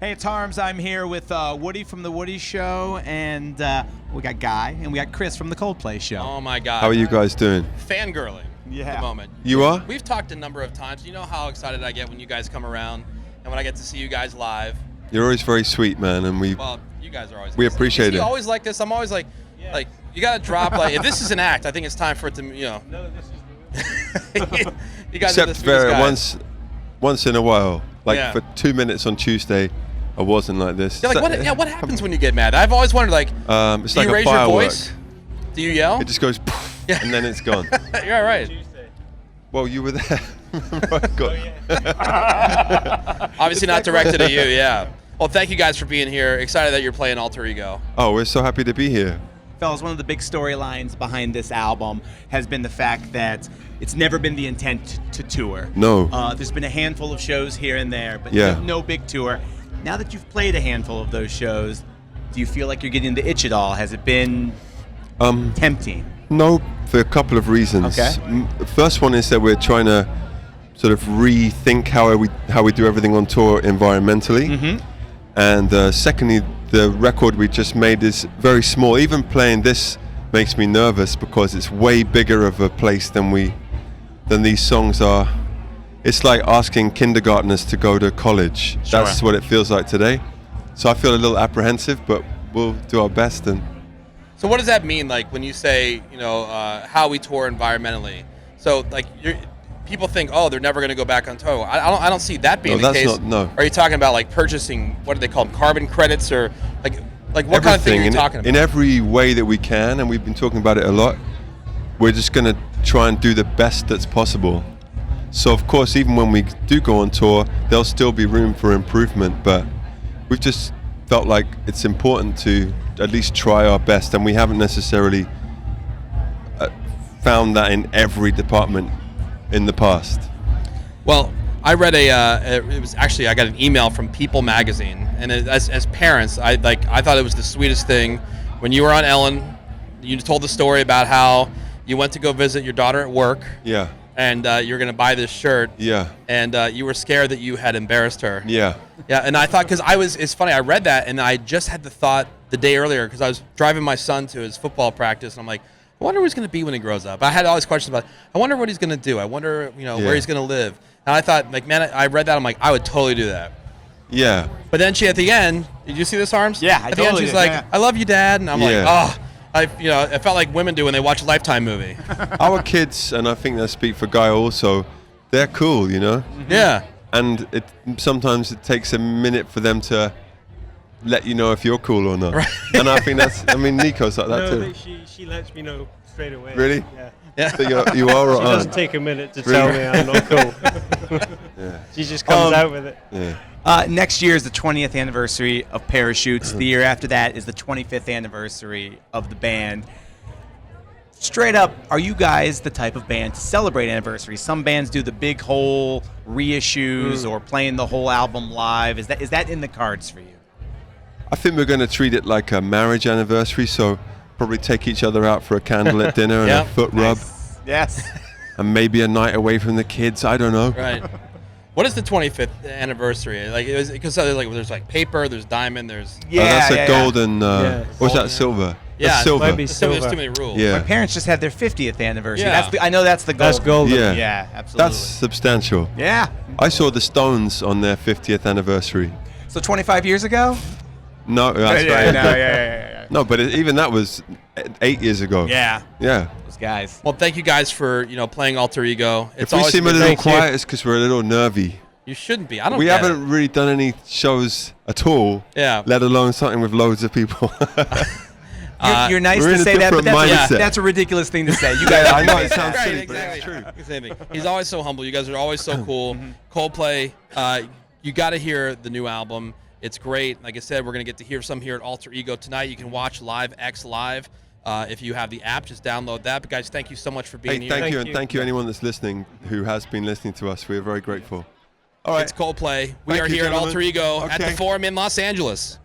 Hey, it's Harms. I'm here with Woody from The Woody Show, and we got Guy, and we got Chris from the Coldplay Show. Oh, my God. How are you guys doing? Fangirling at the moment. You are? We've talked a number of times. You know how excited I get when you guys come around and when I get to see you guys live. You're always very sweet, man, and Well, you guys are always. We appreciate it. You always like this. I'm always like, you got to drop, like, if this is an act, I think it's time for it to, No, this is the you guys Except are the sweetest guys. once in a while, like Yeah. for 2 minutes on Tuesday, I wasn't like this. Yeah, like, what happens when you get mad? I've always wondered, like, It's do like you a raise your firework. voice? Do you yell? It just goes, poof, Yeah. and then it's gone. You're right. Tuesday. Well, you were there. Right, God. Obviously not directed at you, yeah. Well, thank you guys for being here. Excited that you're playing ALTerEGO. Oh, we're so happy to be here. Fellas, one of the big storylines behind this album has been the fact that it's never been the intent to tour. No. There's been a handful of shows here and there, but Yeah. no big tour. Now that you've played a handful of those shows, do you feel like you're getting the itch at all? Has it been tempting? No, for a couple of reasons. Okay. The first one is that we're trying to sort of rethink how we do everything on tour environmentally. Mm-hmm. And secondly, the record we just made is very small. Even playing this makes me nervous because it's way bigger of a place than these songs are. It's like asking kindergartners to go to college. Sure. That's what it feels like today. So I feel a little apprehensive, but we'll do our best. And So what does that mean, like, when you say, how we tour environmentally? So, like, people think, oh, they're never going to go back on tour. I don't see that being the case. No. Are you talking about, like, purchasing, what do they call them, carbon credits, or like what kind of thing are you talking about? In every way that we can, and we've been talking about it a lot, we're just going to try and do the best that's possible. So, of course, even when we do go on tour, there'll still be room for improvement, but we've just felt like it's important to at least try our best, and we haven't necessarily found that in every department in the past. Well, I read I got an email from People magazine, and as parents, I thought it was the sweetest thing. When you were on Ellen, you told the story about how you went to go visit your daughter at work. Yeah. And you're going to buy this shirt. Yeah. And you were scared that you had embarrassed her. Yeah. Yeah, and I thought, it's funny, I read that, and I just had the thought the day earlier, because I was driving my son to his football practice, and I'm like, I wonder what he's going to be when he grows up. I had all these questions about, I wonder what he's going to do. I wonder, where he's going to live. And I thought, like, man, I read that, I'm like, I would totally do that. Yeah. But then at the end, did you see this, Harms? Yeah, At the end, she's like, I love you, Dad. And I'm like, oh. I felt like women do when they watch a Lifetime movie. Our kids, and I think they speak for Guy also, they're cool, Yeah. And sometimes it takes a minute for them to let you know if you're cool or not. Right. And I think Nico's like that too. She lets me know straight away. Really? Yeah. Yeah. So you are or She doesn't aren't? take a minute to tell me I'm not cool. Yeah. She just comes out with it. Yeah. Next year is the 20th anniversary of Parachutes. The year after that is the 25th anniversary of the band. Straight up, are you guys the type of band to celebrate anniversaries? Some bands do the big whole reissues or playing the whole album live. Is that in the cards for you? I think we're going to treat it like a marriage anniversary, so probably take each other out for a candlelit dinner and a foot rub. Yes. And maybe a night away from the kids. I don't know. Right. What is the 25th anniversary? Like, because there's like paper, there's diamond, there's That's a golden. Or is that silver? Yeah, That's silver. Might be there's silver. too many rules. Yeah. My parents just had their 50th anniversary. Yeah. I know that's the gold. That's golden. Yeah. Yeah, absolutely. That's substantial. Yeah. I saw the Stones on their 50th anniversary. So 25 years ago? No, that's yeah, right. yeah. No, but even that was 8 years ago. Yeah. Yeah. Those guys. Well, thank you guys for playing ALTerEGO. If we seem a little quiet, it's because we're a little nervy. You shouldn't be. I don't. We get haven't really done any shows at all. Yeah. Let alone something with loads of people. You're nice we're to in a say that, but different mindset. that's a ridiculous thing to say. You guys, I know it sounds Right, silly, but it's exactly. true. He's always so humble. You guys are always so cool. Coldplay, you got to hear the new album. It's great. Like I said, we're going to get to hear some here at ALTerEGO tonight. You can watch Live X Live. If you have the app, just download that. But guys, thank you so much for being Hey, here. thank you, and thank you anyone that's listening who has been listening to us. We are very grateful. All right. It's Coldplay. We Thank are you, here gentlemen. at ALTerEGO at the Okay. Forum in Los Angeles.